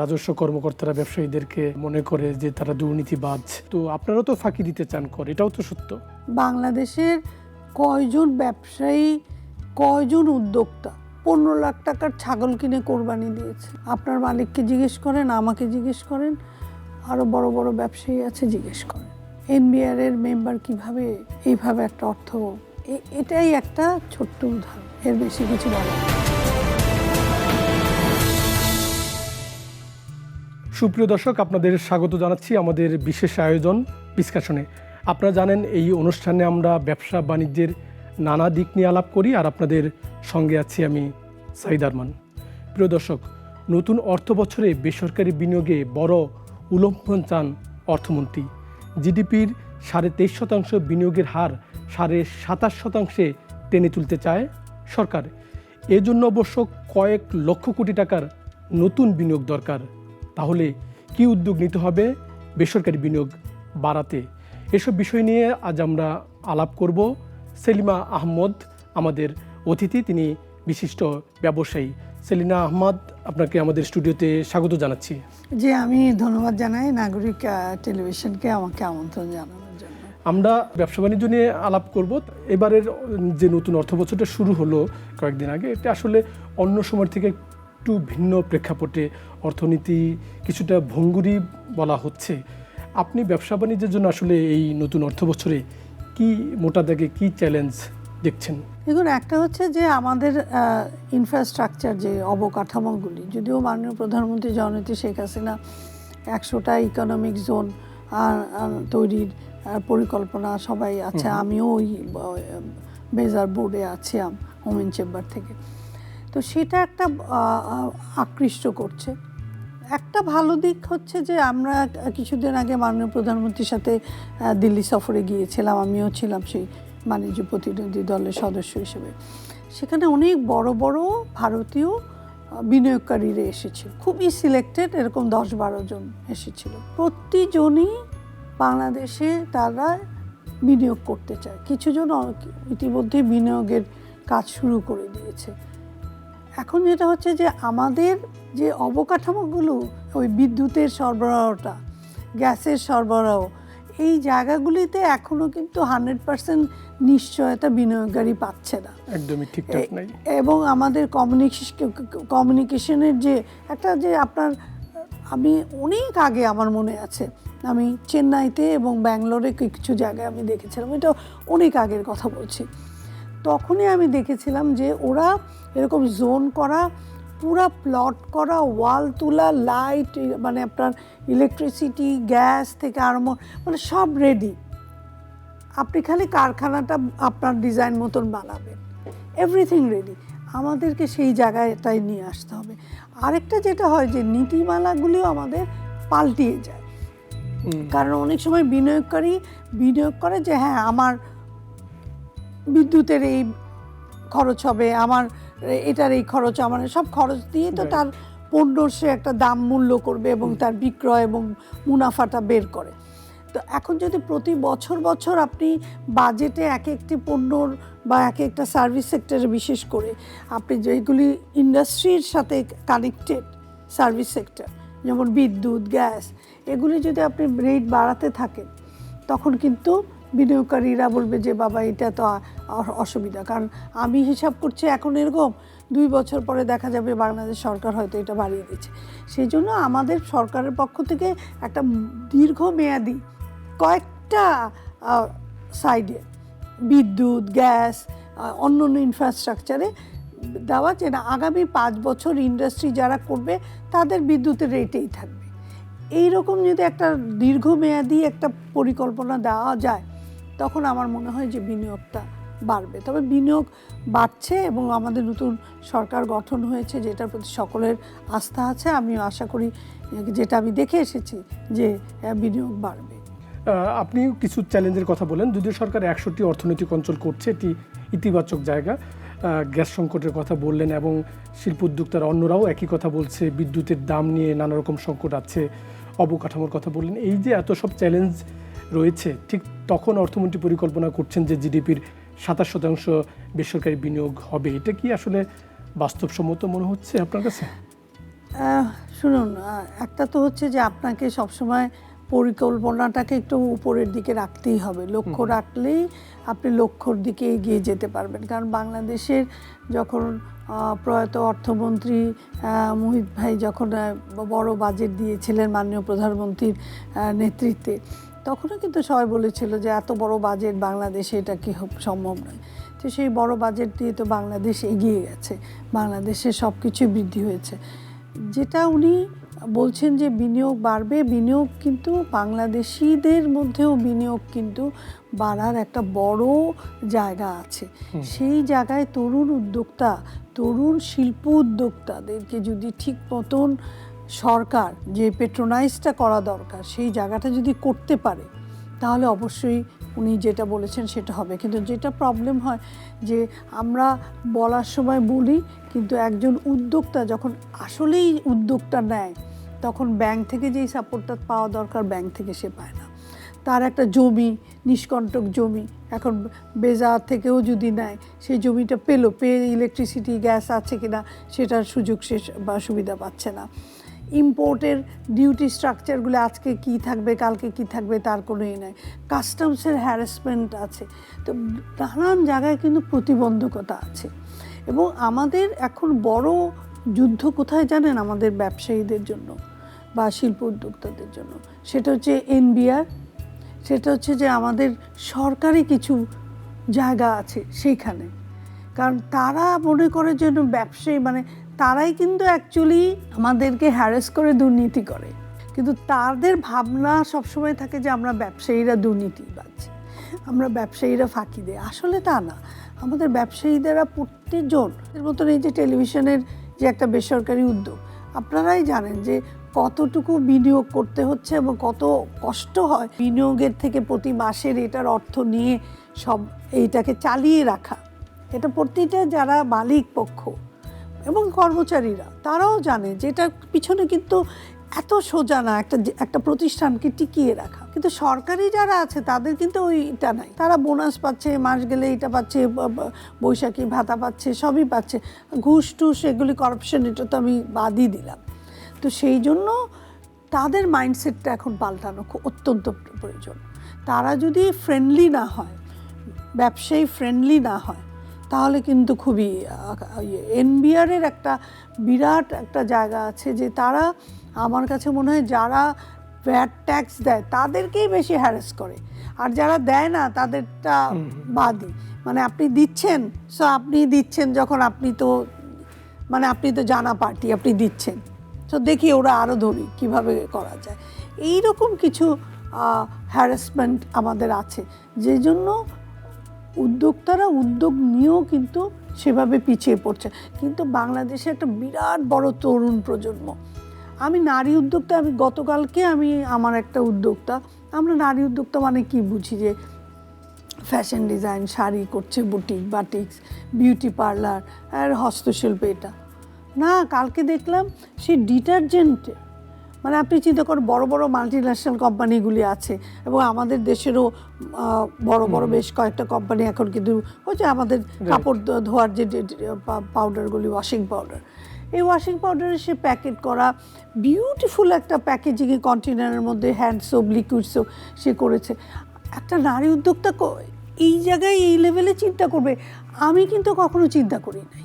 রাজস্ব কর্মকর্তারা ব্যবসায়ীদেরকে মনে করে যে তারা দুর্নীতিবাজ, তো আপনারাও তো ফাঁকি দিতে চান, এটাও তো সত্য। বাংলাদেশের কয়জন ব্যবসায়ী, কয়জন উদ্যোক্তা 15 লাখ টাকার ছাগল কিনে কোরবানি দিয়েছে? আপনার মালিককে জিজ্ঞেস করেন, আমাকে জিজ্ঞেস করেন, আরও বড় বড় ব্যবসায়ী আছে জিজ্ঞেস করেন। এনবিআর এর মেম্বার কিভাবে এইভাবে একটা অর্থ, এটাই একটা ছোট্ট উদাহরণ, এর বেশি কিছু বলা না। সুপ্রিয় দর্শক, আপনাদের স্বাগত জানাচ্ছি আমাদের বিশেষ আয়োজন ডিসকাশনে। আপনারা জানেন এই অনুষ্ঠানে আমরা ব্যবসা বাণিজ্যের নানা দিক নিয়ে আলাপ করি, আর আপনাদের সঙ্গে আছি আমি সাইদ আরমান। প্রিয় দর্শক, নতুন অর্থ বছরে বেসরকারি বিনিয়োগে বড় উল্লম্ফন চান অর্থমন্ত্রী। জিডিপির 23.5% বিনিয়োগের হার 27.5% টেনে তুলতে চায় সরকার। এজন্য অবশ্য কয়েক লক্ষ কোটি টাকার নতুন বিনিয়োগ দরকার। তাহলে কি উদ্যোগ নিতে হবে বেসরকারি বিনিয়োগ বাড়াতে? এসব বিষয় নিয়ে আজ আমরা আলাপ করব। সেলিমা আহমদ আমাদের অতিথি, তিনি বিশিষ্ট ব্যবসায়ী। সেলিনা আহমদ, আপনাকে আমাদের স্টুডিওতে স্বাগত জানাচ্ছি। যে আমি ধন্যবাদ জানাই নাগরিক টেলিভিশনকে আমাকে আমন্ত্রণ জানানোর জন্য। আমরা ব্যবসা বাণিজ্য নিয়ে আলাপ করব। এবারের যে নতুন অর্থ বছরটা শুরু হলো কয়েকদিন আগে, এটা আসলে অন্য সময় থেকে একটু ভিন্ন প্রেক্ষাপটে, অর্থনীতি কিছুটা ভঙ্গুরি বলা হচ্ছে। আপনি ব্যবসা বাণিজ্যের জন্য আসলে এই নতুন অর্থ বছরে কি মোটা দাগে কি চ্যালেঞ্জ দেখছেন? দেখুন, একটা হচ্ছে যে আমাদের ইনফ্রাস্ট্রাকচার, যে অবকাঠামোগুলি, যদিও মাননীয় প্রধানমন্ত্রী জননেত্রী শেখ হাসিনা 100টা ইকোনমিক জোন তৈরির পরিকল্পনা সবাই আছে, আমিও ওই বেজার বোর্ডে আছি ওমেন চেম্বার থেকে, তো সেটা একটা আকৃষ্ট করছে। একটা ভালো দিক হচ্ছে যে আমরা কিছুদিন আগে মাননীয় প্রধানমন্ত্রীর সাথে দিল্লি সফরে গিয়েছিলাম, আমিও ছিলাম সেই বাণিজ্য প্রতিনিধি দলের সদস্য হিসেবে। সেখানে অনেক বড় বড় ভারতীয় বিনিয়োগকারীরা এসেছিল, খুবই সিলেক্টেড, এরকম 10-12 জন এসেছিল। প্রতিজনই বাংলাদেশে তারা বিনিয়োগ করতে চায়। কিছুজন ইতিমধ্যে বিনিয়োগের কাজ শুরু করে দিয়েছে। এখন যেটা হচ্ছে যে আমাদের যে অবকাঠামোগুলো, ওই বিদ্যুতের সরবরাহটা, গ্যাসের সরবরাহ, এই জায়গাগুলিতে এখনো কিন্তু 100% নিশ্চয়তা বিনিয়োগকারী পাচ্ছে না, একদমই ঠিকঠাক নাই। এবং আমাদের কমিউনিকেশনের যে একটা, যে আপনার, আমি অনেক আগে আমার মনে আছে, আমি চেন্নাইতে এবং ব্যাঙ্গালোরে কিছু জায়গায় আমি দেখেছিলাম, এটা অনেক আগের কথা বলছি, তখনই আমি দেখেছিলাম যে ওরা এরকম জোন করা, পুরা প্লট করা, ওয়াল তোলা, লাইট, মানে আপনার ইলেকট্রিসিটি, গ্যাস থেকে আরম্ভ, মানে সব রেডি। আপনি খালি কারখানাটা আপনার ডিজাইন মতন বানাবেন, এভরিথিং রেডি। আমাদেরকে সেই জায়গাটাই নিয়ে আসতে হবে। আরেকটা যেটা হয় যে নীতিমালাগুলিও আমাদের পাল্টিয়ে যায়, কারণ অনেক সময় বিনিয়োগকারী বিনিয়োগ করে যে হ্যাঁ আমার বিদ্যুতের এই খরচ হবে, আমার এটার এই খরচ, আমার সব খরচ দিয়ে তো তার পণ্যর সে একটা দাম মূল্য করবে এবং তার বিক্রয় এবং মুনাফাটা বের করে। তো এখন যদি প্রতি বছর বছর আপনি বাজেটে এক একটি পণ্যর বা এক একটা সার্ভিস সেক্টরে, বিশেষ করে আপনি যেগুলি ইন্ডাস্ট্রির সাথে কানেক্টেড সার্ভিস সেক্টর, যেমন বিদ্যুৎ, গ্যাস, এগুলি যদি আপনি রেট বাড়াতে থাকেন, তখন কিন্তু বিনিয়োগকারীরা বলবে যে বাবা এটা তো অসুবিধা। কারণ আমি হিসাব করছি এখন এরকম 2 বছর পরে দেখা যাবে বাংলাদেশ সরকার হয়তো এটা বাড়িয়ে দিচ্ছে। সেই জন্য আমাদের সরকারের পক্ষ থেকে একটা দীর্ঘমেয়াদী কয়েকটা সাইডে, বিদ্যুৎ, গ্যাস, অন্য অন্য ইনফ্রাস্ট্রাকচারে দেওয়া, যে না আগামী 5 বছর ইন্ডাস্ট্রি যারা করবে তাদের বিদ্যুতের রেটেই থাকবে। এইরকম যদি একটা দীর্ঘমেয়াদী একটা পরিকল্পনা দেওয়া যায়, তখন আমার মনে হয় যে বিনিয়োগটা বাড়বে। তবে বিনিয়োগ বাড়ছে এবং আমাদের নতুন সরকার গঠন হয়েছে, যেটার প্রতি সকলের আস্থা আছে। আমিও আশা করি, যেটা আমি দেখে এসেছি, যে বিনিয়োগ বাড়বে। আপনি কিছু চ্যালেঞ্জের কথা বলেন। যদিও সরকার 100টি অর্থনৈতিক অঞ্চল করছে, এটি ইতিবাচক জায়গা। গ্যাস সংকটের কথা বললেন এবং শিল্প উদ্যোক্তারা অন্যরাও একই কথা বলছে, বিদ্যুতের দাম নিয়ে নানা রকম সংকট আছে, অবকাঠামোর কথা বললেন। এই যে এত সব চ্যালেঞ্জ রয়েছে, ঠিক তখন অর্থমন্ত্রী পরিকল্পনা করছেন যে জিডিপির 27% বেসরকারি বিনিয়োগ হবে। এটা কি আসলে বাস্তবসম্মত মনে হচ্ছে আপনার কাছে? শুনুন, একটা তো হচ্ছে যে আপনাকে সবসময় পরিকল্পনাটাকে একটু উপরের দিকে রাখতেই হবে। লক্ষ্য রাখলেই আপনি লক্ষ্যর দিকে এগিয়ে যেতে পারবেন। কারণ বাংলাদেশের যখন প্রয়াত অর্থমন্ত্রী মুহিত ভাই যখন বড় বাজেট দিয়েছিলেন মাননীয় প্রধানমন্ত্রীর নেতৃত্বে, তখনও কিন্তু সবাই বলেছিল যে এত বড় বাজেট বাংলাদেশে এটা কি সম্ভব নয়। তো সেই বড় বাজেট দিয়ে তো বাংলাদেশ এগিয়ে গেছে, বাংলাদেশে সব কিছুই বৃদ্ধি হয়েছে। যেটা উনি বলছেন যে বিনিয়োগ বাড়বে, বিনিয়োগ কিন্তু বাংলাদেশিদের মধ্যেও বিনিয়োগ কিন্তু বাড়ার একটা বড় জায়গা আছে। সেই জায়গায় তরুণ উদ্যোক্তা, তরুণ শিল্প উদ্যোক্তাদেরকে যদি ঠিক মতন সরকার যে পেট্রোনাইজটা করা দরকার সেই জায়গাটা যদি করতে পারে, তাহলে অবশ্যই উনি যেটা বলেছেন সেটা হবে। কিন্তু যেটা প্রবলেম হয় যে আমরা বলার সময় বলি, কিন্তু একজন উদ্যোক্তা যখন আসলেই উদ্যোগটা নেয়, তখন ব্যাংক থেকে যেই সাপোর্টটা পাওয়া দরকার ব্যাংক থেকে সে পায় না। তার একটা জমি, নিষ্কণ্টক জমি, এখন বেজার থেকেও যদি নেয়, সেই জমিটা পেয়ে ইলেকট্রিসিটি গ্যাস আছে কিনা সেটার সুযোগ সে বা সুবিধা পাচ্ছে না। ইম্পোর্টের ডিউটি স্ট্রাকচারগুলো আজকে কি থাকবে কালকে কি থাকবে তার কোনোই নাই। কাস্টমসের হ্যারাসমেন্ট আছে। তো নানান জায়গায় কিন্তু প্রতিবন্ধকতা আছে। এবং আমাদের এখন বড় যুদ্ধ কোথায় জানেন? আমাদের ব্যবসায়ীদের জন্য বা শিল্প উদ্যোক্তাদের জন্য। সেটা হচ্ছে এনবিআর, সেটা হচ্ছে যে আমাদের সরকারি কিছু জায়গা আছে সেইখানে। কারণ তারা মনে করে যেন ব্যবসায়ী মানে তারাই কিন্তু অ্যাকচুয়ালি আমাদেরকে হ্যারাস করে দুর্নীতি করে, কিন্তু তাদের ভাবনা সবসময় থাকে যে আমরা ব্যবসায়ীরা দুর্নীতিবাজ, আমরা ব্যবসায়ীরা ফাঁকি দেয়। আসলে তা না, আমাদের ব্যবসায়ীদেরা প্রত্যেকজন এর মতন এই যে টেলিভিশনের যে একটা বেসরকারি উদ্যোগ, আপনারাই জানেন যে কতটুকু বিনিয়োগ করতে হচ্ছে এবং কত কষ্ট হয় বিনিয়োগের থেকে প্রতি মাসের এটার অর্থ নিয়ে সব এইটাকে চালিয়ে রাখা। এটা প্রতিটা যারা মালিক পক্ষ এবং কর্মচারীরা তারাও জানে যে এটার পিছনে কিন্তু এত সোজা না একটা প্রতিষ্ঠানকে টিকিয়ে রাখা। কিন্তু সরকারি যারা আছে তাদের কিন্তু ওইটা নাই। তারা বোনাস পাচ্ছে, মাস গেলে এটা পাচ্ছে, বৈশাখী ভাতা পাচ্ছে, সবই পাচ্ছে। ঘুষ টুস এগুলি করাপশন এটা তো আমি বাদই দিলাম। তো সেই জন্য তাদের মাইন্ডসেটটা এখন পাল্টানো খুব অত্যন্ত প্রয়োজন। তারা যদি ফ্রেন্ডলি না হয়, ব্যবসায়ী ফ্রেন্ডলি না হয়, তাহলে কিন্তু খুবই এনবিআরের একটা বিরাট একটা জায়গা আছে যে তারা আমার কাছে মনে হয় যারা ভ্যাট ট্যাক্স দেয় তাদেরকেই বেশি হ্যারাস করে, আর যারা দেয় না তাদেরটা বাদই। মানে আপনি দিচ্ছেন, সো আপনি দিচ্ছেন যখন আপনি তো জানা পার্টি, আপনি দিচ্ছেন, তো দেখি ওরা আরও ধরি কীভাবে করা যায়। এইরকম কিছু হ্যারাসমেন্ট আমাদের আছে, যে জন্য উদ্যোক্তারা উদ্যোগ নিয়েও কিন্তু সেভাবে পিছিয়ে পড়ছে। কিন্তু বাংলাদেশে একটা বিরাট বড় তরুণ প্রজন্ম। আমি নারী উদ্যোক্তা, আমি গতকালকে আমার একটা উদ্যোক্তা, আমরা নারী উদ্যোক্তা মানে কি বুঝি যে ফ্যাশন ডিজাইন, শাড়ি করছে, বুটিক, বাটিক্স, বিউটি পার্লার আর হস্তশিল্প, এটা না। কালকে দেখলাম সেই ডিটারজেন্টে, মানে আপনি চিন্তা করেন বড় বড় মাল্টিন্যাশনাল কোম্পানিগুলি আছে এবং আমাদের দেশেরও বড় বড় বেশ কয়েকটা কোম্পানি এখন কিন্তু হচ্ছে আমাদের কাপড় ধোয়ার যে পাউডারগুলি, ওয়াশিং পাউডার, এই ওয়াশিং পাউডারের সে প্যাকেট করা বিউটিফুল একটা প্যাকেজিংয়ে কন্টেনারের মধ্যে হ্যান্ড সোপ, লিকুইড সোপ সে করেছে। একটা নারী উদ্যোক্তা এই জায়গায় এই লেভেলে চিন্তা করবে, আমি কিন্তু কখনো চিন্তা করি নাই।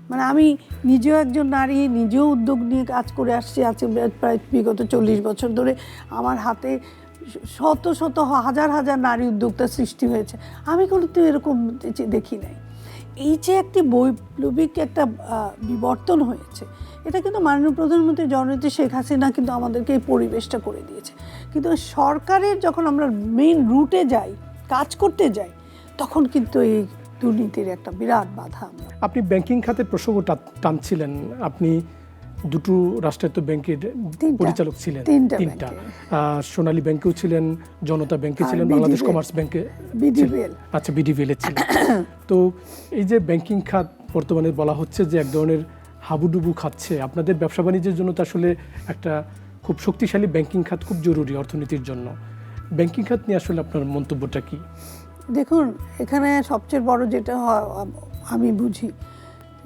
মানে আমি নিজেও একজন নারী, নিজেও উদ্যোগ নিয়ে কাজ করে আসছি, আছে প্রায় বিগত 40 বছর ধরে। আমার হাতে শত শত হাজার হাজার নারী উদ্যোক্তা সৃষ্টি হয়েছে, আমি কিন্তু এরকম দেখি নাই। এই যে একটি বৈপ্লবিক একটা বিবর্তন হয়েছে, এটা কিন্তু মাননীয় প্রধানমন্ত্রী জননেত্রী শেখ হাসিনা কিন্তু আমাদেরকে এই পরিবেশটা করে দিয়েছে। কিন্তু সরকারের যখন আমরা মেইন রুটে যাই, কাজ করতে যাই, তখন কিন্তু এই দুর্নীতির একটা বিরাট বাধা। আপনি ব্যাংকিং খাতের প্রসঙ্গ টানছিলেন, আপনি দুটো রাষ্ট্রায়ত্ত ব্যাংকের পরিচালক ছিলেন, তিনটা, সোনালী ব্যাংকেও ছিলেন, জনতা ব্যাংকে ছিলেন, বাংলাদেশ কমার্স ব্যাংকে, বিডিভিএল, আচ্ছা বিডিভিএল এ ছিলেন। তো এই যে ব্যাংকিং খাত বর্তমানে বলা হচ্ছে যে এক ধরনের হাবুডুবু খাচ্ছে, আপনাদের ব্যবসা বাণিজ্যের জন্য তো আসলে একটা খুব শক্তিশালী ব্যাংকিং খাত খুব জরুরি অর্থনীতির জন্য। ব্যাংকিং খাত নিয়ে আসলে আপনার মন্তব্যটা কি? দেখুন, এখানে সবচেয়ে বড় যেটা আমি বুঝি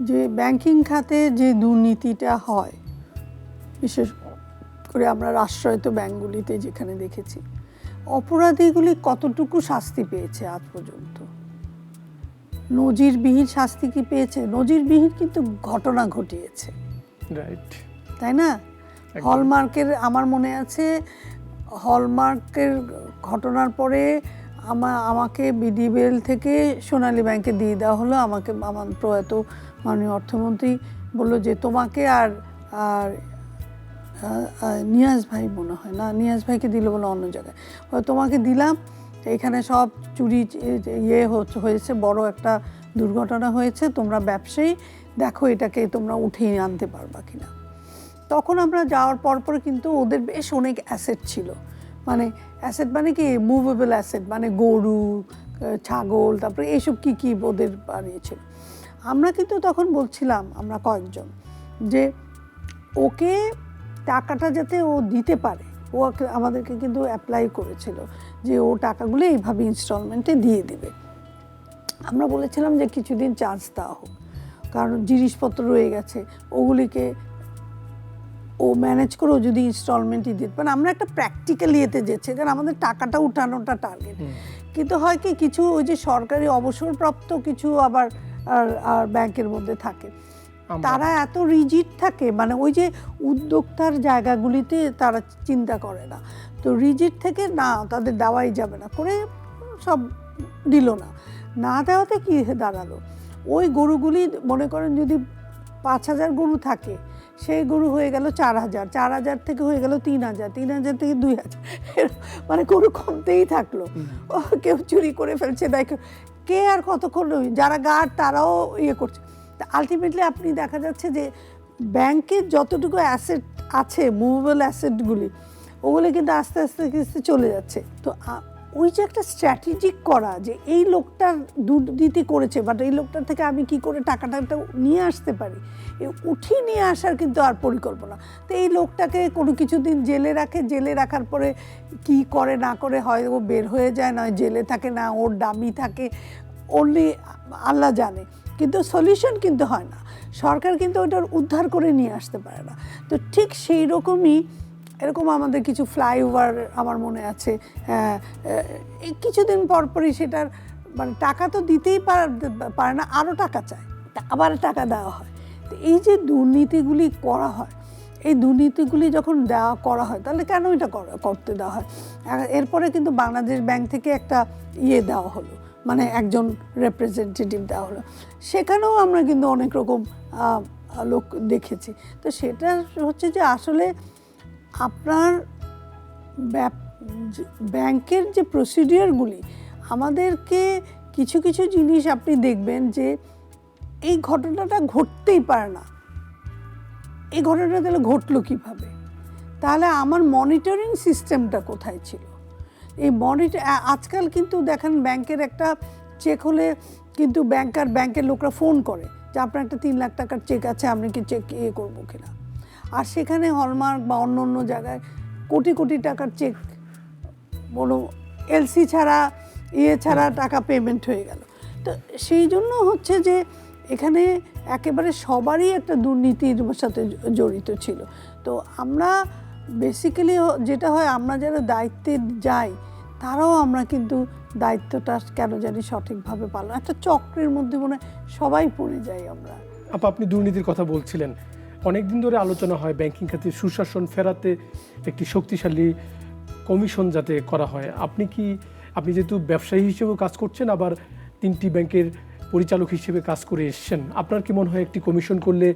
যে ব্যাংকিং খাতে যে দুর্নীতিটা হয় বিশেষ করে আমরা রাষ্ট্রায়ত্ত ব্যাংকগুলিতে যেখানে দেখেছি, অপরাধীগুলি কতটুকু শাস্তি পেয়েছে আজ পর্যন্ত? নজিরবিহীন শাস্তি কি পেয়েছে? নজিরবিহীন কিন্তু ঘটনা ঘটিয়েছে, রাইট, তাই না? হলমার্কের, আমার মনে আছে হলমার্কের ঘটনার পরে আমাকে বিডিবিএল থেকে সোনালী ব্যাংকে দিয়ে দেওয়া হলো। আমাকে আমার প্রয়াত মাননীয় অর্থমন্ত্রী বললো যে তোমাকে আর আর নিয়াজ ভাই মনে হয় না, নিয়াজ ভাইকে দিল বলে অন্য জায়গায়, তোমাকে দিলাম, এখানে সব চুরি হয়েছে, বড় একটা দুর্ঘটনা হয়েছে, তোমরা ব্যবসায়ী, দেখো এটাকে তোমরা উঠিয়ে আনতে পারবা কিনা। তখন আমরা যাওয়ার পর কিন্তু ওদের বেশ অনেক অ্যাসেট ছিল, মানে অ্যাসেট মানে কি মুভেবল অ্যাসেট, মানে গরু, ছাগল, তারপরে এইসব কী কী ওদের বানিয়েছিল। আমরা কিন্তু তখন বলছিলাম, আমরা কয়েকজন, যে ওকে টাকাটা যাতে ও দিতে পারে, ও আমাদেরকে কিন্তু অ্যাপ্লাই করেছিল যে ও টাকাগুলো এইভাবে ইনস্টলমেন্টে দিয়ে দিবে। আমরা বলেছিলাম যে কিছুদিন চান্স দেওয়া হোক, কারণ জিনিসপত্র রয়ে গেছে, ওগুলিকে ও ম্যানেজ করে ও যদি ইনস্টলমেন্টই দিতে পারে। আমরা একটা প্র্যাকটিক্যাল ইয়েতে যেছি, কারণ আমাদের টাকাটা উঠানোটা টার্গেট। কিন্তু হয় কি, কিছু ওই যে সরকারি অবসরপ্রাপ্ত কিছু আবার আর ব্যাংকের মধ্যে থাকে, তারা এত রিজিড থাকে, মানে ওই যে উদ্যোক্তার জায়গাগুলিতে তারা চিন্তা করে না, তো রিজিড থেকে না তাদের দেওয়াই যাবে না করে সব দিল না। না দেওয়াতে কি দাঁড়ালো, ওই গরুগুলি মনে করেন যদি 5,000 গরু থাকে, সেই গরু হয়ে গেল 4,000, 4,000 থেকে হয়ে গেল 3,000, 3,000 থেকে 2,000, মানে গরু কমতেই থাকলো। কেউ চুরি করে ফেলছে, দেখো কে আর কতক্ষণ, যারা গার্ড তারাও ইয়ে করছে। আলটিমেটলি আপনি দেখা যাচ্ছে যে ব্যাংকের যতটুকু অ্যাসেট আছে, মুভেবল অ্যাসেটগুলি, ওগুলো কিন্তু আস্তে আস্তে আস্তে চলে যাচ্ছে। তো ওই যে একটা স্ট্র্যাটেজিক করা, যে এই লোকটার দুর্নীতি করেছে, বাট এই লোকটার থেকে আমি কি করে টাকাটা নিয়ে আসতে পারি, উঠিয়ে নিয়ে আসার কিন্তু আর পরিকল্পনা। তো এই লোকটাকে কোনো কিছুদিন জেলে রাখে, জেলে রাখার পরে কি করে না করে, হয় ও বের হয়ে যায়, নয় জেলে থাকে, না ওর ডামি থাকে, অনলি আল্লাহ জানে, কিন্তু সলিউশন কিন্তু হয় না। সরকার কিন্তু ওইটার উদ্ধার করে নিয়ে আসতে পারে না। তো ঠিক সেই রকমই এরকম আমাদের কিছু ফ্লাইওভার আমার মনে আছে, কিছুদিন পরপরই সেটার মানে টাকা তো দিতেই পারে না, আরও টাকা চায়, আবার টাকা দেওয়া হয়। তো এই যে দুর্নীতিগুলি করা হয়, এই দুর্নীতিগুলি যখন করা হয়, তাহলে কেন এটা করতে দেওয়া হয়? এরপরে কিন্তু বাংলাদেশ ব্যাংক থেকে একটা দেওয়া হলো, মানে একজন রিপ্রেজেন্টেটিভ দেওয়া হলো, সেখানেও আমরা কিন্তু অনেক রকম লোক দেখেছি। তো সেটা হচ্ছে যে আসলে আপনার ব্যাংকের যে প্রসিডিওরগুলি, আমাদেরকে কিছু কিছু জিনিস আপনি দেখবেন যে এই ঘটনাটা ঘটতেই পারে না, এই ঘটনাটা তাহলে ঘটলো কীভাবে, তাহলে আমার মনিটরিং সিস্টেমটা কোথায় ছিল? এই আজকাল কিন্তু দেখেন ব্যাংকের একটা চেক হলে কিন্তু ব্যাংকের লোকরা ফোন করে যে আপনার একটা 3 লাখ টাকার চেক আছে, আপনি কি চেক করবো কিনা। আর সেখানে হলমার্ক বা অন্য অন্য জায়গায় কোটি কোটি টাকার চেক, বলো এলসি ছাড়া ছাড়া টাকা পেমেন্ট হয়ে গেল। তো সেই জন্য হচ্ছে যে এখানে একেবারে সবারই একটা দুর্নীতির সাথে জড়িত ছিল। তো আমরা বেসিক্যালি যেটা হয়, আমরা যারা দায়িত্বে যাই তারাও আমরা কিন্তু দায়িত্বটা কেন জানি সঠিকভাবে পালন, একটা চক্রের মধ্যে মনে হয় সবাই পড়ে যাই আমরা। আপনি দুর্নীতির কথা বলছিলেন, অনেক দিন ধরে আলোচনা হয় ব্যাংকিং খাতে সুশাসন ফেরাতে একটি শক্তিশালী কমিশন যাতে করা হয়। আপনি যেহেতু ব্যবসায়ী হিসেবেও কাজ করছেন, আবার 3টি ব্যাংকের পরিচালক হিসেবে কাজ করে এসছেন, আপনার কি মনে হয় একটি কমিশন করলে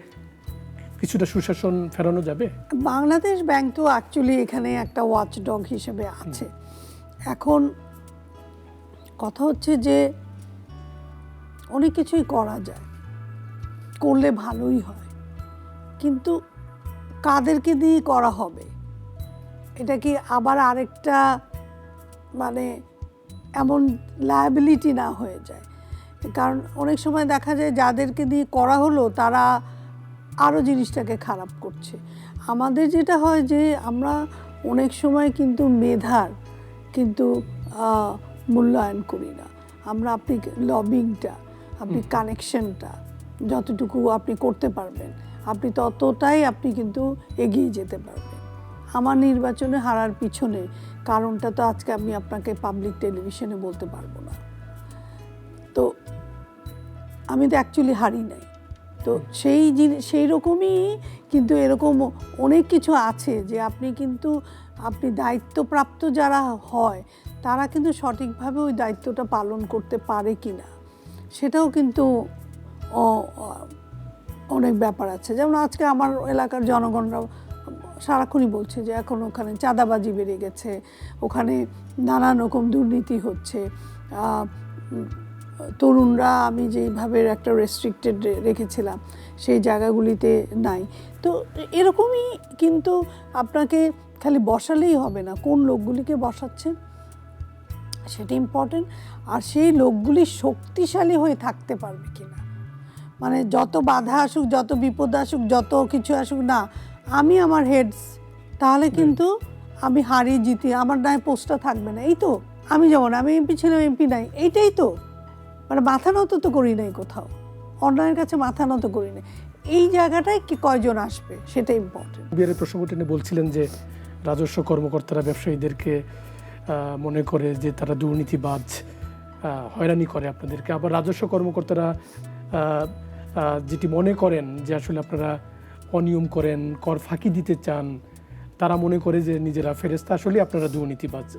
কিছুটা সুশাসন ফেরানো যাবে? বাংলাদেশ ব্যাংক তো অ্যাকচুয়ালি এখানে একটা ওয়াচডগ হিসেবে আছে। এখন কথা হচ্ছে যে অনেক কিছুই করা যায়, করলে ভালোই হয়, কিন্তু কাদেরকে দিয়ে করা হবে, এটা কি আবার আরেকটা মানে এমন লায়াবিলিটি না হয়ে যায়? কারণ অনেক সময় দেখা যায় যাদেরকে দিয়ে করা হলো তারা আরও জিনিসটাকে খারাপ করছে। আমাদের যেটা হয় যে আমরা অনেক সময় কিন্তু মেধার কিন্তু মূল্যায়ন করি না আমরা। আপনি লবিংটা, আপনি কানেকশনটা যতটুকু আপনি করতে পারবেন, আপনি ততটাই আপনি কিন্তু এগিয়ে যেতে পারবেন। আমার নির্বাচনে হারার পিছনে কারণটা তো আজকে আমি আপনাকে পাবলিক টেলিভিশনে বলতে পারবো না। তো আমি তো অ্যাকচুয়ালি হারি নাই। তো সেই রকমই কিন্তু এরকম অনেক কিছু আছে যে আপনি দায়িত্বপ্রাপ্ত যারা হয় তারা কিন্তু সঠিকভাবে ওই দায়িত্বটা পালন করতে পারে কি না সেটাও কিন্তু অনেক ব্যাপার আছে। যেমন আজকে আমার এলাকার জনগণরা সারাক্ষণই বলছে যে এখন ওখানে চাঁদাবাজি বেড়ে গেছে, ওখানে নানান রকম দুর্নীতি হচ্ছে, তরুণরা আমি যেইভাবে একটা রেস্ট্রিক্টেড রেখেছিলাম সেই জায়গাগুলিতে নাই। তো এরকমই কিন্তু আপনাকে খালি বসালেই হবে না, কোন লোকগুলিকে বসাচ্ছেন সেটা ইম্পর্টেন্ট। আর সেই লোকগুলি শক্তিশালী হয়ে থাকতে পারবে কিনা, মানে যত বাধা আসুক, যত বিপদ আসুক, যত কিছু আসুক, না আমি আমার হেডস, তাহলে কিন্তু আমি হারি জিতি, আমার নাই পোস্টটা থাকবে না। এই তো আমি যেমন আমি এমপি ছিলাম, এমপি নাই, এইটাই তো, মানে মাথা নত তো করি নাই, কোথাও অন্যায়ের কাছে মাথা নত করি নাই। এই জায়গাটায় কি কয়জন আসবে সেটা ইম্পর্টেন্ট। বিয়ের প্রসঙ্গ টেনে বলছিলেন যে রাজস্ব কর্মকর্তারা ব্যবসায়ীদেরকে মনে করে যে তারা দুর্নীতিবাজ, হয়রানি করে আপনাদেরকে, আবার রাজস্ব কর্মকর্তারা যেটি মনে করেন যে আসলে আপনারা অনিয়ম করেন, কর ফাঁকি দিতে চান, তারা মনে করে যে নিজেরা ফেরেস্তা, আসলে আপনারা দুর্নীতিবাজ।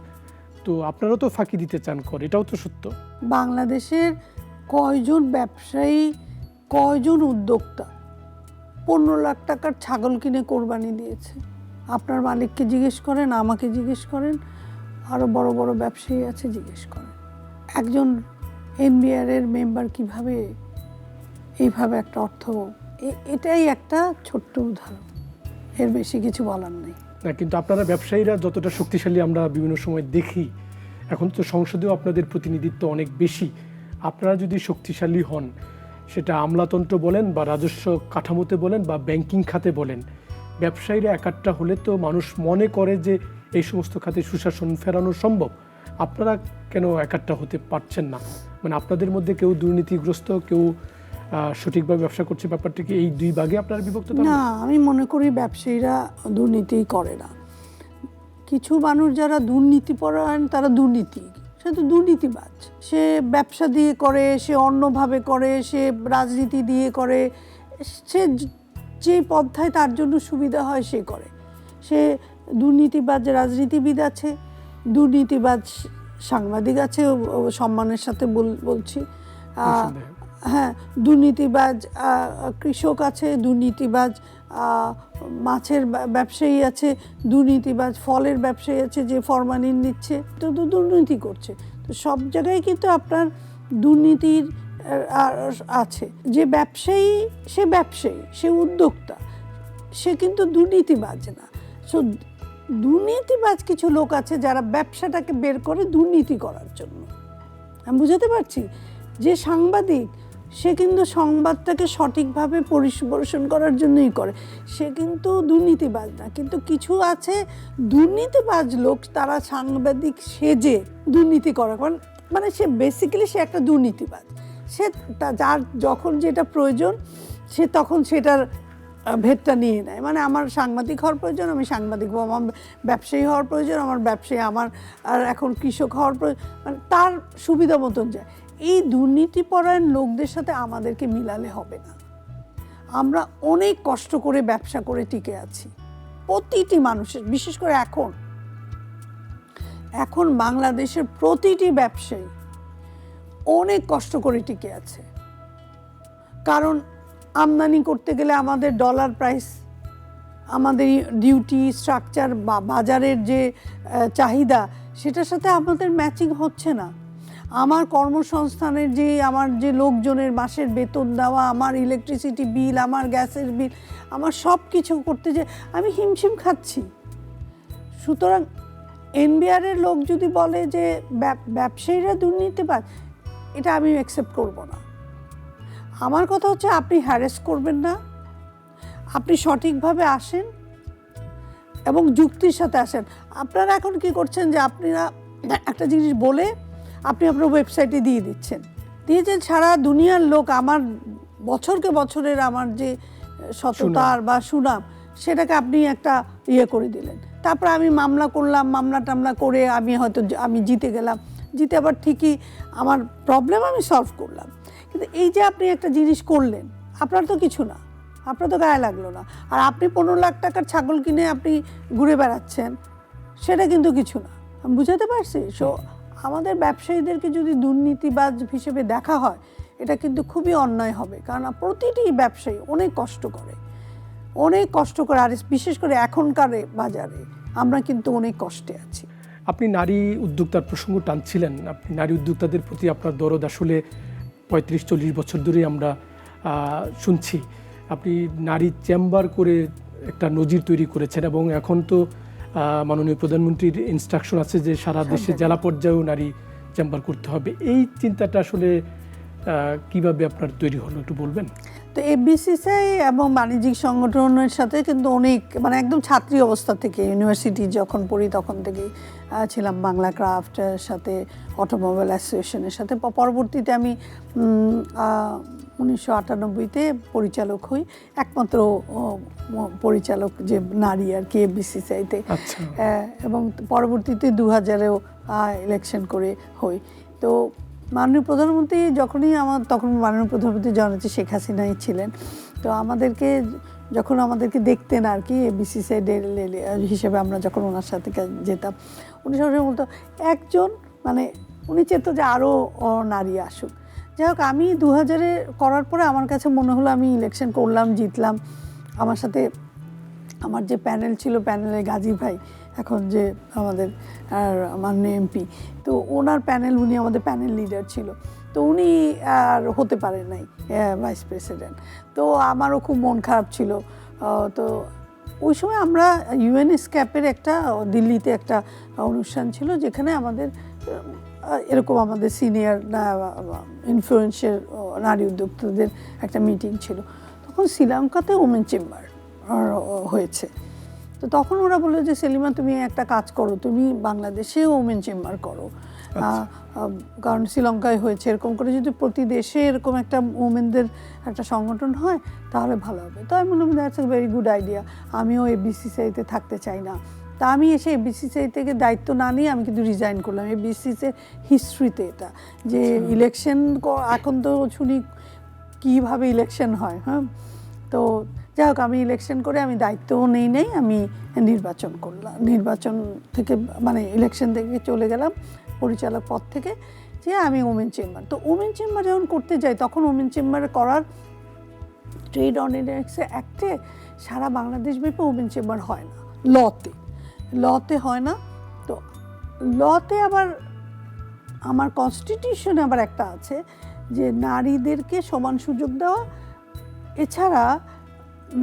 তো আপনারা তো ফাঁকি দিতে চান কর, এটাও তো সত্য। বাংলাদেশের কয়জন ব্যবসায়ী, কয়জন উদ্যোক্তা 15 লাখ টাকার ছাগল কিনে কোরবানি দিয়েছে? আপনার মালিককে জিজ্ঞেস করেন, আমাকে জিজ্ঞেস করেন, আরও বড় বড় ব্যবসায়ী আছে জিজ্ঞেস করেন। একজন এনবিআর এর মেম্বার কিভাবে এইভাবে একটা অর্থ, এটাই একটা ছোট্ট উদাহরণ, এর বেশি কিছু বলার নেই। না, কিন্তু আপনারা ব্যবসায়ীরা যতটা শক্তিশালী আমরা বিভিন্ন সময় দেখি, এখন তো সংসদেও আপনাদের প্রতিনিধিত্ব অনেক বেশি। আপনারা যদি শক্তিশালী হন, সেটা আমলাতন্ত্র বলেন বা রাজস্ব কাঠামোতে বলেন বা ব্যাংকিং খাতে বলেন, ব্যবসায়ীরা একাট্টা হলে তো মানুষ মনে করে যে এই সমস্ত খাতে সুশাসন ফেরানো সম্ভব। আপনারা কেন একাট্টা হতে পারছেন না? মানে আপনাদের মধ্যে কেউ দুর্নীতিগ্রস্ত, কেউ সঠিকভাবে ব্যবসা করছে, ব্যাপারটা কি এই দুই ভাগে আপনারা বিভক্ত? না, আমি মনে করি ব্যবসায়ীরা দুর্নীতি করে না। কিছু মানুষ যারা দুর্নীতিপরায়ণ তারা দুর্নীতি, সে তো দুর্নীতিবাজ, সে ব্যবসা দিয়ে করে, সে অন্যভাবে করে, সে রাজনীতি দিয়ে করে, সে যে পন্থায় তার জন্য সুবিধা হয় সে করে। সে দুর্নীতিবাজ রাজনীতিবিদ আছে, দুর্নীতিবাজ সাংবাদিক আছে, সম্মানের সাথে বলছি, হ্যাঁ, দুর্নীতিবাজ কৃষক আছে, দুর্নীতিবাজ মাছের ব্যবসায়ী আছে, দুর্নীতিবাজ ফলের ব্যবসায়ী আছে যে ফরমালিন নিচ্ছে, তো দুর্নীতি করছে। তো সব জায়গায় কিন্তু আপনার দুর্নীতির আছে। যে ব্যবসায়ী সে ব্যবসায়ী, সে উদ্যোক্তা, সে কিন্তু দুর্নীতিবাজ না। সো দুর্নীতিবাজ কিছু লোক আছে যারা ব্যবসাটাকে বের করে দুর্নীতি করার জন্য। আমি বুঝাতে পারছি? যে সাংবাদিক, সে কিন্তু সংবাদটাকে সঠিকভাবে পরিবেশন করার জন্যই করে, সে কিন্তু দুর্নীতিবাজ না। কিন্তু কিছু আছে দুর্নীতিবাজ লোক, তারা সাংবাদিক সেজে দুর্নীতি করে, মানে সে বেসিক্যালি সে একটা দুর্নীতিবাজ। সে যার যখন যেটা প্রয়োজন সে তখন সেটার ভেদটা নিয়ে নেয়। মানে আমার সাংবাদিক হওয়ার প্রয়োজন, আমি সাংবাদিক হবো, আমার ব্যবসায়ী হওয়ার প্রয়োজন, আমার ব্যবসায়ী, আমার আর এখন কৃষক হওয়ার প্রয়োজন, মানে তার সুবিধা মতন যায়। এই দুর্নীতিপরায়ণ লোকদের সাথে আমাদেরকে মিলালে হবে না। আমরা অনেক কষ্ট করে ব্যবসা করে টিকে আছি, প্রতিটি মানুষের, বিশেষ করে এখন বাংলাদেশের প্রতিটি ব্যবসায়ী অনেক কষ্ট করে টিকে আছে। কারণ আমদানি করতে গেলে আমাদের ডলার প্রাইস, আমাদের ডিউটি স্ট্রাকচার বা বাজারের যে চাহিদা, সেটার সাথে আমাদের ম্যাচিং হচ্ছে না। আমার কর্মসংস্থানের আমার যে লোকজনের মাসের বেতন দেওয়া, আমার ইলেকট্রিসিটি বিল, আমার গ্যাসের বিল, আমার সব কিছু করতে যে আমি হিমশিম খাচ্ছি। সুতরাং এনবিআরের লোক যদি বলে যে ব্যবসায়ীরা দুর্নীতিবাজ, এটা আমি অ্যাকসেপ্ট করব না। আমার কথা হচ্ছে আপনি হ্যারেস করবেন না, আপনি সঠিকভাবে আসেন এবং যুক্তির সাথে আসেন। আপনারা এখন কি করছেন যে আপনারা একটা জিনিস বলে আপনি আপনার ওয়েবসাইটে দিয়ে দিচ্ছেন, সারা দুনিয়ার লোক আমার বছরকে বছরের আমার যে সততার বা সুনাম, সেটাকে আপনি একটা ইয়ে করে দিলেন। তারপর আমি মামলা করলাম, মামলা করে আমি হয়তো আমি জিতে গেলাম, জিতে আবার ঠিকই আমার প্রবলেম আমি সলভ করলাম। কিন্তু এই যে আপনি একটা জিনিস করলেন, আপনার তো কিছু না, আপনার তো গায়ে লাগলো না, আর আপনি 15 লাখ টাকার ছাগল কিনে আপনি ঘুরে বেড়াচ্ছেন, সেটা কিন্তু কিছু না। আমি বুঝাতে পারছি? সো আমাদের ব্যবসায়ীদেরকে যদি দুর্নীতিবাজ হিসেবে দেখা হয়, এটা কিন্তু খুবই অন্যায় হবে। কারণ প্রতিটি ব্যবসায়ী অনেক কষ্ট করে, আর বিশেষ করে এখনকার বাজারে আমরা কিন্তু অনেক কষ্টে আছি। আপনি নারী উদ্যোক্তার প্রসঙ্গ টানছিলেন। আপনি নারী উদ্যোক্তাদের প্রতি আপনার দরদ আসলে 35-40 বছর ধরেই আমরা শুনছি। আপনি নারী চেম্বার করে একটা নজির তৈরি করেছেন, এবং এখন তো মাননীয় প্রধানমন্ত্রীর ইনস্ট্রাকশন আছে যে সারা দেশে জেলা পর্যায়েও নারী চেম্বার করতে হবে। এই চিন্তাটা আসলে কিভাবে আপনার তৈরি হলো একটু বলবেন? তো এফবিসিসিআই এবং বাণিজ্যিক সংগঠনের সাথে কিন্তু অনেক, মানে একদম ছাত্রী অবস্থা থেকে, ইউনিভার্সিটি যখন পড়ি তখন থেকেই ছিলাম বাংলা ক্রাফটের সাথে, অটোমোবাইল অ্যাসোসিয়েশনের সাথে। পরবর্তীতে আমি 1998-তে পরিচালক হই, একমাত্র পরিচালক যে নারী আর কি এফবিসিসিআইতে। এবং পরবর্তীতে 2000-এও ইলেকশন করে হই। তো মাননীয় প্রধানমন্ত্রী তখন মাননীয় প্রধানমন্ত্রী জননেত্রী শেখ হাসিনাই ছিলেন। তো যখন আমাদেরকে দেখতেন আর কি বিসিসিআই হিসেবে, আমরা যখন ওনার সাথে যেতাম, উনি সবসময় বলতো একজন, মানে উনি চেত যে আরও নারী আসুক। যাই হোক, আমি 2000-এ করার পরে আমার কাছে মনে হলো আমি ইলেকশন করলাম, জিতলাম। আমার সাথে আমার যে প্যানেল ছিল, প্যানেলে গাজী ভাই এখন যে আমাদের মাননীয় এমপি, তো ওনার প্যানেল, উনি আমাদের প্যানেল লিডার ছিল। তো উনি আর হতে পারে নাই ভাইস প্রেসিডেন্ট। তো আমারও খুব মন খারাপ ছিল। তো ওই সময় আমরা ইউএনএসক্যাপের একটা দিল্লিতে একটা অনুষ্ঠান ছিল, যেখানে আমাদের এরকম আমাদের সিনিয়র ইনফ্লুয়েন্সিয়াল নারী উদ্যোক্তাদের একটা মিটিং ছিল। তখন শ্রীলঙ্কাতে ওমেন চেম্বার হয়েছে। তো তখন ওরা বললো যে সেলিমা, তুমি একটা কাজ করো, তুমি বাংলাদেশে ওমেন চেম্বার করো। কারণ শ্রীলঙ্কায় হয়েছে, এরকম করে যদি প্রতি দেশে এরকম একটা ওমেনদের একটা সংগঠন হয় তাহলে ভালো হবে। তো আমি বললাম that's a very good idea, আমিও এফবিসিসিআইতে থাকতে চাই না। তা আমি এসে এফবিসিসিআই থেকে দায়িত্ব না নিয়ে আমি কিন্তু রিজাইন করলাম। এফবিসিসিআই হিস্ট্রিতে এটা যে ইলেকশন, এখন তো শুনি কীভাবে ইলেকশন হয়। হ্যাঁ, তো যাই হোক, আমি ইলেকশন করে আমি দায়িত্বও নেই, আমি নির্বাচন করলাম। নির্বাচন থেকে, মানে ইলেকশন থেকে চলে গেলাম পরিচালক পদ থেকে, যে আমি ওমেন চেম্বার। তো ওমেন চেম্বার যখন করতে যাই, তখন ওমেন চেম্বারে করার ট্রেড অর্ডিন্যান্স অ্যাক্টে সারা বাংলাদেশ ব্যাপী ওমেন চেম্বার হয় না, লতে হয় না। তো লতে আবার আমার কনস্টিটিউশনে আবার একটা আছে যে নারীদেরকে সমান সুযোগ দেওয়া। এছাড়া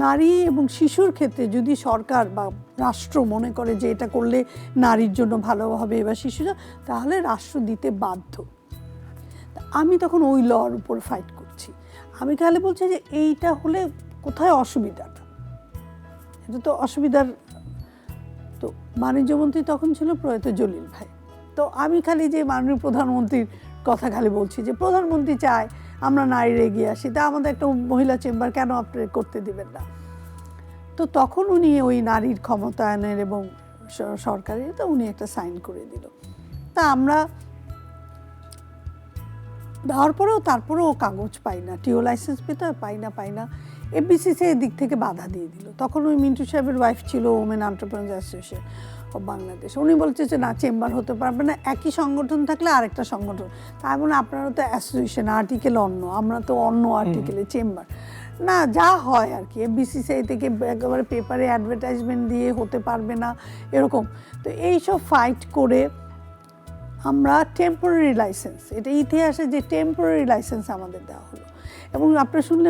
নারী এবং শিশুর ক্ষেত্রে যদি সরকার বা রাষ্ট্র মনে করে যে এটা করলে নারীর জন্য ভালো হবে বা শিশুরা, তাহলে রাষ্ট্র দিতে বাধ্য। আমি তখন ওই লর উপর ফাইট করছি। আমি খালি বলছি যে এইটা হলে কোথায় অসুবিধাটা, এটা তো অসুবিধার। তো বাণিজ্যমন্ত্রী তখন ছিল প্রয়াত জলিল ভাই। তো আমি খালি যে মাননীয় প্রধানমন্ত্রীর কথা খালি বলছি যে প্রধানমন্ত্রী চায় আমরা নারীর এগিয়ে আসি, তা আমাদের একটা মহিলা চেম্বার কেন আপনি করতে দিবেন না? তো তখন উনি ওই নারীর ক্ষমতায়নের এবং সরকারের, তো উনি একটা সাইন করে দিল। তা আমরা দেওয়ার পরেও তারপরেও কাগজ পাই না, টিও লাইসেন্স পেতে পাই না। এফবিসিসিআই দিক থেকে বাধা দিয়ে দিল। তখন ওই মিন্টু সাহেবের ওয়াইফ ছিল women entrepreneurs association of Bangladesh, উনি বলছে যে না, চেম্বার হতে পারবে না, একই সংগঠন থাকলে আরেকটা সংগঠন। তাই বলে আপনারা তো অ্যাসোসিয়েশন, আর্টিকেল অন্য, আমরা তো অন্য আর্টিকেলে চেম্বার না, যা হয় আর কি। এফবিসিসিআই থেকে একেবারে পেপারে অ্যাডভার্টাইজমেন্ট দিয়ে হতে পারবে না এরকম। তো এইসব ফাইট করে আমরা টেম্পোরারি লাইসেন্স, এটা ইতিহাসে যে টেম্পোরারি লাইসেন্স আমাদের দেওয়া হলো। এবং আপনারা শুনলে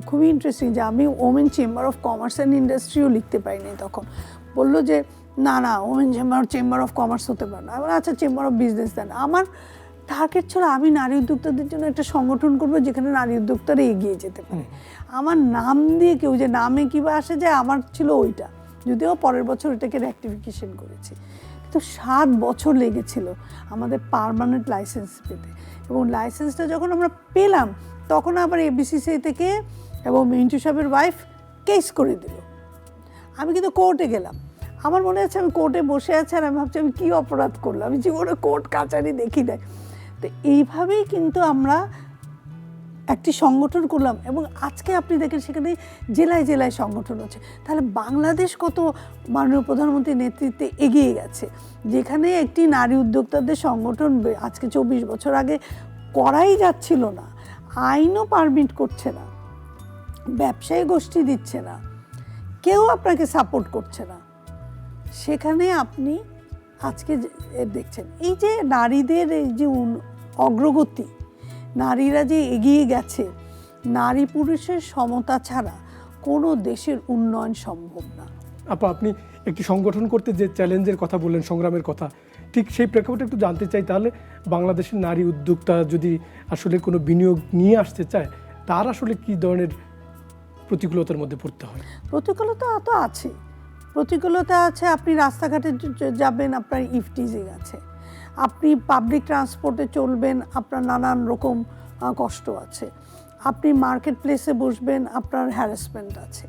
খুবই ইন্টারেস্টিং যে আমি women chamber of commerce and ইন্ডাস্ট্রিও লিখতে পারিনি। তখন বললো যে না ওমেন চেম্বার অফ কমার্স হতে পারে না। আচ্ছা, চেম্বার অফ বিজনেস দেন। আমার টার্গেট ছিল আমি নারী উদ্যোক্তাদের জন্য একটা সংগঠন করবো যেখানে নারী উদ্যোক্তারা এগিয়ে যেতে পারে। আমার নাম দিয়ে কেউ যে নামে কিবা আসে যায়, আমার ছিল ওইটা, যদিও পরের বছর এটাকে রেকটিফিকেশন করেছি। কিন্তু 7 বছর লেগেছিল আমাদের পার্মানেন্ট লাইসেন্স পেতে। এবং লাইসেন্সটা যখন আমরা পেলাম, তখন আবার এফবিসিসিআই থেকে এবং মিন্টু সাহেবের ওয়াইফ কেস করে দিল। আমি কিন্তু কোর্টে গেলাম, আমার মনে আছে আমি কোর্টে বসে আছি আর আমি ভাবছি আমি কী অপরাধ করলাম, আমি জীবনে কোর্ট কাচারি দেখি নাই। তো এইভাবেই কিন্তু আমরা একটি সংগঠন করলাম এবং আজকে আপনি দেখেন সেখানে জেলায় জেলায় সংগঠন হচ্ছে। তাহলে বাংলাদেশ কত মাননীয় প্রধানমন্ত্রীর নেতৃত্বে এগিয়ে গেছে, যেখানে একটি নারী উদ্যোক্তাদের সংগঠন আজকে 24 বছর আগে করাই যাচ্ছিল না, আইনও পারমিট করছে না, ব্যবসায়ী গোষ্ঠী দিচ্ছে না, কেউ আপনাকে সাপোর্ট করছে না, সেখানে আপনি আজকে দেখছেন এই যে নারীদের এই যে অগ্রগতি, নারীরা যে এগিয়ে গেছে, নারী পুরুষের সমতা ছাড়া কোনো দেশের উন্নয়ন সম্ভব না। আপা, আপনি একটি সংগঠন করতে যে চ্যালেঞ্জের কথা বললেন, সংগ্রামের কথা, ঠিক সেই প্রেক্ষাপটে একটু জানতে চাই, তাহলে বাংলাদেশের নারী উদ্যোক্তা যদি আসলে কোনো বিনিয়োগ নিয়ে আসতে চায়, তার আসলে কী ধরনের প্রতিকূলতার মধ্যে পড়তে হয়? প্রতিকূলতা তো আছে, প্রতিকূলতা আছে। আপনি রাস্তাঘাটে যাবেন, আপনার ইফটিজিং আছে, আপনি পাবলিক ট্রান্সপোর্টে চলবেন, আপনার নানান রকম কষ্ট আছে, আপনি মার্কেট প্লেসে বসবেন, আপনার হ্যারাসমেন্ট আছে,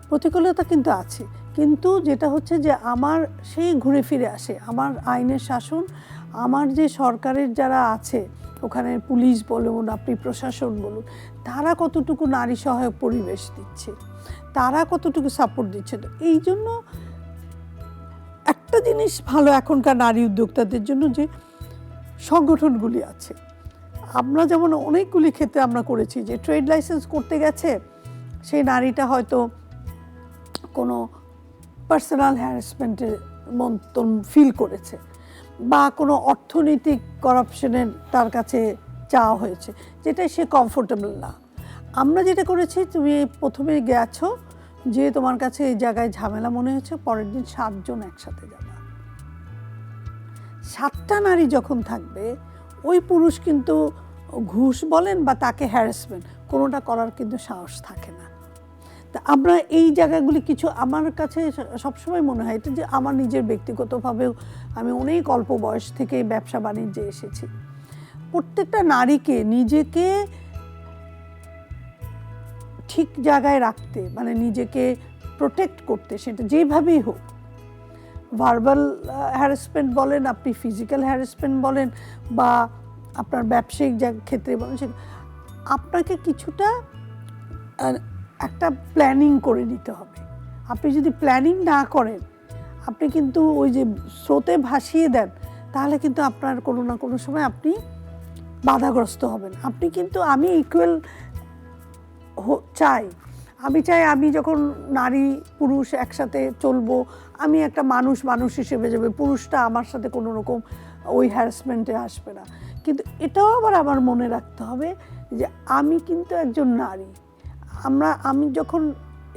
প্রতিকূলতা কিন্তু আছে। কিন্তু যেটা হচ্ছে যে আমার সেই ঘুরে ফিরে আসে আমার আইনের শাসন, আমার যে সরকারের যারা আছে ওখানে পুলিশ বলুন, আপনি প্রশাসন বলুন, তারা কতটুকু নারী সহায়ক পরিবেশ দিচ্ছে, তারা কতটুকু সাপোর্ট দিচ্ছে। তো এই জন্য একটা জিনিস ভালো এখনকার নারী উদ্যোক্তাদের জন্য যে সংগঠনগুলি আছে। আমরা যেমন অনেকগুলি ক্ষেত্রে আমরা করেছি যে ট্রেড লাইসেন্স করতে গেছে সেই নারীটা হয়তো কোনো পার্সোনাল হ্যারাসমেন্টের মতন ফিল করেছে বা কোনো অর্থনৈতিক করাপশনের তার কাছে চাওয়া হয়েছে, যেটা সে কমফোর্টেবল না। আমরা যেটা করেছি, তুমি প্রথমে গেছো যে তোমার কাছে এই জায়গায় ঝামেলা মনে হয়েছে, পরের দিন 7 জন একসাথে যাবা। 7টা নারী যখন থাকবে, ওই পুরুষ কিন্তু ঘুষ বলেন বা তাকে হ্যারাসমেন্ট কোনোটা করার কিন্তু সাহস থাকে না। তা আমরা এই জায়গাগুলি কিছু, আমার কাছে সবসময় মনে হয় এটা যে আমার নিজের ব্যক্তিগতভাবেও আমি অনেক অল্প বয়স থেকে ব্যবসা বাণিজ্যে এসেছি। প্রত্যেকটা নারীকে নিজেকে ঠিক জায়গায় রাখতে, মানে নিজেকে প্রোটেক্ট করতে, সেটা যেভাবেই হোক, ভার্বাল হ্যারাসমেন্ট বলেন, আপনি ফিজিক্যাল হ্যারাসমেন্ট বলেন, বা আপনার ব্যবসায়িক ক্ষেত্রে বলেন, আপনাকে কিছুটা একটা প্ল্যানিং করে নিতে হবে। আপনি যদি প্ল্যানিং না করেন, আপনি কিন্তু ওই যে স্রোতে ভাসিয়ে দেন, তাহলে কিন্তু আপনার কোনো না কোনো সময় আপনি বাধাগ্রস্ত হবেন। আপনি কিন্তু আমি ইকুয়াল চাই, আমি চাই আমি যখন নারী পুরুষ একসাথে চলবো, আমি একটা মানুষ হিসেবে যাবে, পুরুষটা আমার সাথে কোনো রকম ওই হ্যারাসমেন্টে আসবে না। কিন্তু এটাও আবার আমার মনে রাখতে হবে যে আমি কিন্তু একজন নারী। আমি যখন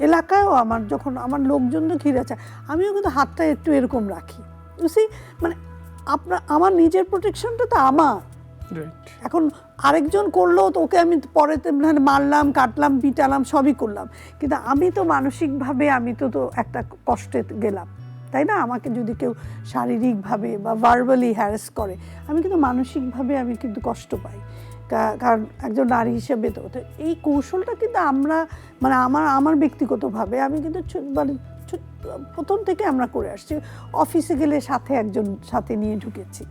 এলাকায়ও যখন আমার লোকজন ঘিরে আছে, আমিও কিন্তু হাতটা একটু এরকম রাখি, বুঝছি, মানে আমার নিজের প্রোটেকশনটা তো আমার। এখন আরেকজন করলেও তো ওকে আমি পরে মারলাম, কাটলাম, পিটালাম, সবই করলাম, কিন্তু আমি তো মানসিকভাবে আমি তো একটা কষ্টে গেলাম, তাই না? আমাকে যদি কেউ শারীরিকভাবে বা ভার্বালি হ্যারাস করে, আমি কিন্তু মানসিকভাবে আমি কিন্তু কষ্ট পাই, কারণ একজন নারী হিসেবে। তো এই কৌশলটা কিন্তু আমরা মানে আমার ব্যক্তিগতভাবে আমি কিন্তু মানে প্রথম থেকে আমরা করে আসছি। অফিসে গেলে সাথে নিয়ে ঢুকেছি,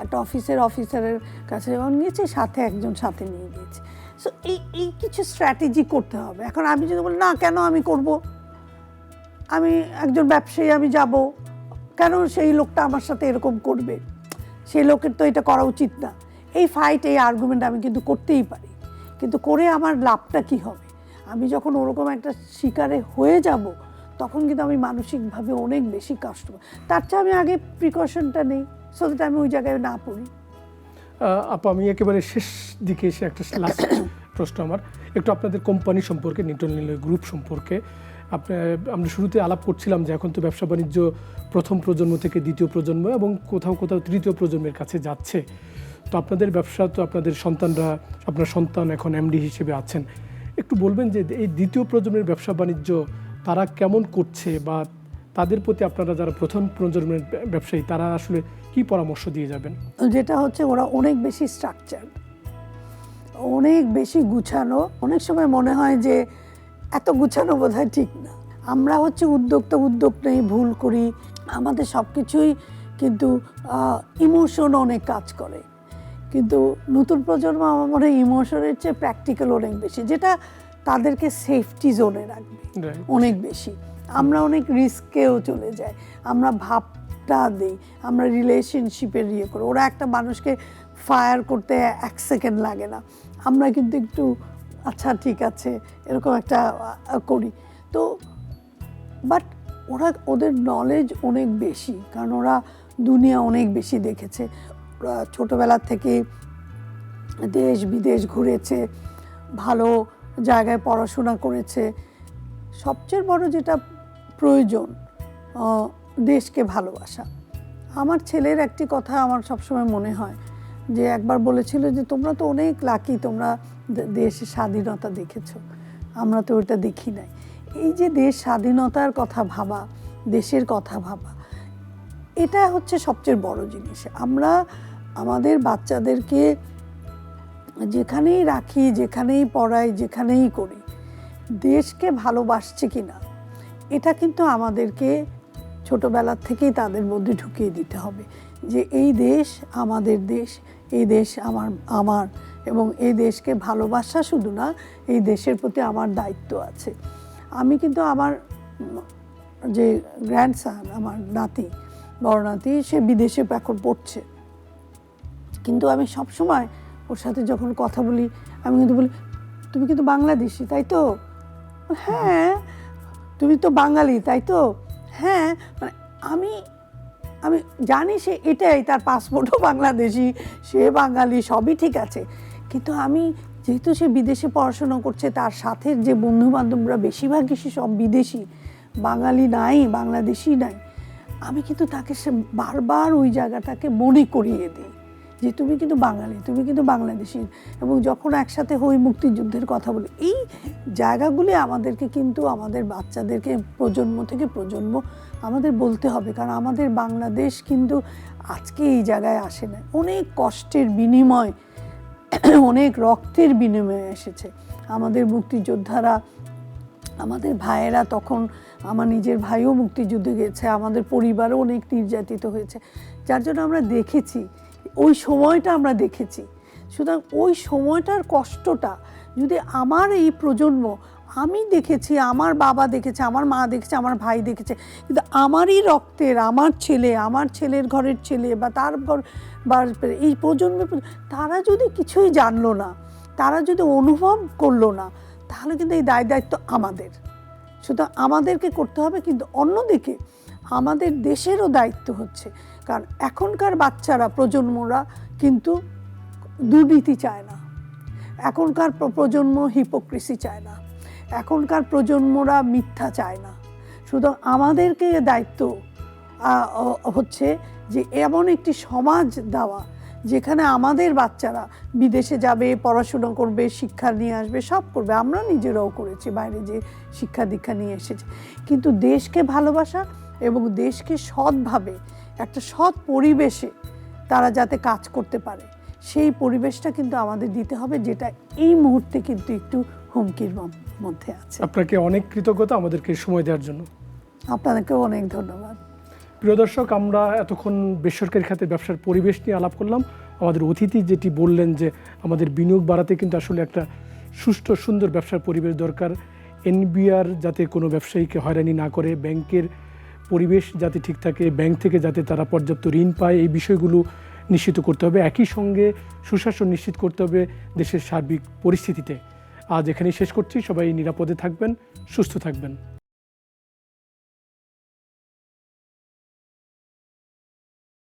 একটা অফিসারের কাছে যখন গিয়েছি, একজন সাথে নিয়ে গিয়েছি। সো এই কিছু স্ট্র্যাটেজি করতে হবে। এখন আমি যদি বলি না, কেন আমি করব, আমি একজন ব্যবসায়ী, আমি যাব কেন, সেই লোকটা আমার সাথে এরকম করবে, সেই লোকের তো এটা করা উচিত না, এই ফাইট, এই আর্গুমেন্ট আমি কিন্তু করতেই পারি, কিন্তু করে আমার লাভটা কি হবে? আমি যখন ওরকম একটা শিকারে হয়ে যাব, তখন কিন্তু আমি মানসিকভাবে অনেক বেশি কষ্ট পাই। তার চেয়ে আমি আগে প্রিকশনটা নেই, সো দ্যাট আমি ওই জায়গায় না পড়ি। আপা, আমি একেবারে শেষ দিকে এসে একটা লাস্ট প্রশ্ন আমার, একটু আপনাদের কোম্পানি সম্পর্কে, নিটল নিলয় গ্রুপ সম্পর্কে। আমরা শুরুতে আলাপ করছিলাম যে এখন তো ব্যবসা বাণিজ্য প্রথম প্রজন্ম থেকে দ্বিতীয় প্রজন্ম এবং কোথাও তৃতীয় প্রজন্মের কাছে যাচ্ছে। তো আপনাদের ব্যবসা, তো আপনাদের সন্তানরা, আপনার সন্তান এখন এমডি হিসেবে আছেন, একটু বলবেন যে এই দ্বিতীয় প্রজন্মের ব্যবসা বাণিজ্য তারা কেমন করছে, বা তাদের প্রতি আপনারা যারা প্রথম প্রজন্মের ব্যবসায়ী, তারা আসলে কি পরামর্শ দিয়ে যাবেন? যেটা হচ্ছে ওরা অনেক বেশি স্ট্রাকচার্ড, অনেক বেশি গুছানো। অনেক সময় মনে হয় যে এত গুছানো বোধহয় ঠিক না। আমরা হচ্ছে উদ্যোক্তা, উদ্যোগ নেই, ভুল করি, আমাদের সব কিছুই কিন্তু ইমোশন অনেক কাজ করে। কিন্তু নতুন প্রজন্ম আমার মনে হয় ইমোশনের চেয়ে প্র্যাকটিক্যাল অনেক বেশি, যেটা তাদেরকে সেফটি জোনে রাখবে অনেক বেশি। আমরা অনেক রিস্কেও চলে যাই, আমরা ভাবটা দিই, আমরা রিলেশনশিপের করি। ওরা একটা মানুষকে ফায়ার করতে 1 সেকেন্ড লাগে না, আমরা কিন্তু একটু আচ্ছা ঠিক আছে এরকম একটা করি। তো বাট ওদের নলেজ অনেক বেশি, কারণ ওরা দুনিয়া অনেক বেশি দেখেছে। ওরা ছোটোবেলা থেকে দেশ বিদেশ ঘুরেছে, ভালো জায়গায় পড়াশোনা করেছে। সবচেয়ে বড় যেটা প্রয়োজন, দেশকে ভালোবাসা। আমার ছেলের একটি কথা আমার সবসময় মনে হয়, যে একবার বলেছিল যে তোমরা তো অনেক লাকি, তোমরা দেশের স্বাধীনতা দেখেছো, আমরা তো ওটা দেখি নাই। এই যে দেশ স্বাধীনতার কথা ভাবা, দেশের কথা ভাবা, এটা হচ্ছে সবচেয়ে বড় জিনিস। আমরা আমাদের বাচ্চাদেরকে যেখানেই রাখি, যেখানেই পড়াই, যেখানেই করি, দেশকে ভালোবাসছে কিনা এটা কিন্তু আমাদেরকে ছোটোবেলার থেকেই তাদের মধ্যে ঢুকিয়ে দিতে হবে, যে এই দেশ আমাদের দেশ, এই দেশ আমার এবং এই দেশকে ভালোবাসা শুধু না, এই দেশের প্রতি আমার দায়িত্ব আছে। আমি কিন্তু আমার যে গ্র্যান্ডসান, আমার নাতি, বড় নাতি, সে বিদেশে এখন পড়ছে, কিন্তু আমি সবসময় ওর সাথে যখন কথা বলি আমি কিন্তু বলি, তুমি কিন্তু বাংলাদেশি তাই তো? হ্যাঁ। তুমি তো বাঙালি তাই তো? হ্যাঁ। মানে আমি আমি জানি সে এটাই, তার পাসপোর্টও বাংলাদেশি, সে বাঙালি, সবই ঠিক আছে, কিন্তু আমি যেহেতু সে বিদেশে পড়াশোনা করছে, তার সাথে যে বন্ধু বান্ধবরা বেশিরভাগই সে সব বিদেশি, বাঙালি নাই, বাংলাদেশি নাই, আমি কিন্তু তাকে সে বারবার ওই জায়গাটাকে মনে করিয়ে দিই যে তুমি কিন্তু বাঙালি, তুমি কিন্তু বাংলাদেশি। এবং যখন একসাথে হই, মুক্তিযুদ্ধের কথা বলি, এই জায়গাগুলি আমাদেরকে কিন্তু আমাদের বাচ্চাদেরকে প্রজন্ম থেকে প্রজন্ম আমাদের বলতে হবে, কারণ আমাদের বাংলাদেশ কিন্তু আজকে এই জায়গায় আসে না, অনেক কষ্টের বিনিময়, অনেক রক্তের বিনিময়ে এসেছে। আমাদের মুক্তিযোদ্ধারা, আমাদের ভাইয়েরা, তখন আমার নিজের ভাইও মুক্তিযুদ্ধে গেছে, আমাদের পরিবারও অনেক নির্যাতিত হয়েছে, যার জন্য আমরা দেখেছি, ওই সময়টা আমরা দেখেছি। সুতরাং ওই সময়টার কষ্টটা যদি আমার এই প্রজন্ম, আমি দেখেছি, আমার বাবা দেখেছে, আমার মা দেখেছে, আমার ভাই দেখেছে, কিন্তু আমারই রক্তের, আমার ছেলে, আমার ছেলের ঘরের ছেলে বা তার ঘর বা এই প্রজন্মের, তারা যদি কিছুই জানলো না, তারা যদি অনুভব করলো না, তাহলে কিন্তু এই দায়িত্ব আমাদের। সুতরাং আমাদেরকে করতে হবে। কিন্তু অন্যদিকে আমাদের দেশেরও দায়িত্ব হচ্ছে, কারণ এখনকার বাচ্চারা, প্রজন্মরা কিন্তু দুর্নীতি চায় না, এখনকার প্রজন্ম হিপোক্রেসি চায় না, এখনকার প্রজন্মরা মিথ্যা চায় না। সুতরাং আমাদেরকে দায়িত্ব হচ্ছে যে এমন একটি সমাজ দেওয়া, যেখানে আমাদের বাচ্চারা বিদেশে যাবে, পড়াশোনা করবে, শিক্ষা নিয়ে আসবে, সব করবে। আমরা নিজেরাও করেছি, বাইরে যে শিক্ষা দীক্ষা নিয়ে এসেছি, কিন্তু দেশকে ভালোবাসা এবং দেশকে সৎভাবে একটা সৎ পরিবেশে তারা যাতে কাজ করতে পারে, সেই পরিবেশটা কিন্তু আমাদের দিতে হবে, যেটা এই মুহূর্তে কিন্তু একটু হুমকির মধ্যে আছে। আপনাকে অনেক কৃতজ্ঞতা আমাদেরকে সময় দেওয়ার জন্য। আপনাদেরকেও অনেক ধন্যবাদ। প্রিয় দর্শক, আমরা এতক্ষণ বেসরকারি খাতে ব্যবসার পরিবেশ নিয়ে আলাপ করলাম। আমাদের অতিথি যেটি বললেন যে আমাদের বিনিয়োগ বাড়াতে কিন্তু আসলে একটা সুষ্ঠু সুন্দর ব্যবসার পরিবেশ দরকার। এনবিআর যাতে কোনো ব্যবসায়ীকে হয়রানি না করে, ব্যাংকের পরিবেশ যাতে ঠিক থাকে, ব্যাংক থেকে যাতে তারা পর্যাপ্ত ঋণ পায়, এই বিষয়গুলো নিশ্চিত করতে হবে। একই সঙ্গে সুশাসন নিশ্চিত করতে হবে দেশের সার্বিক পরিস্থিতিতে। আজ এখানেই শেষ করছি। সবাই নিরাপদে থাকবেন, সুস্থ থাকবেন।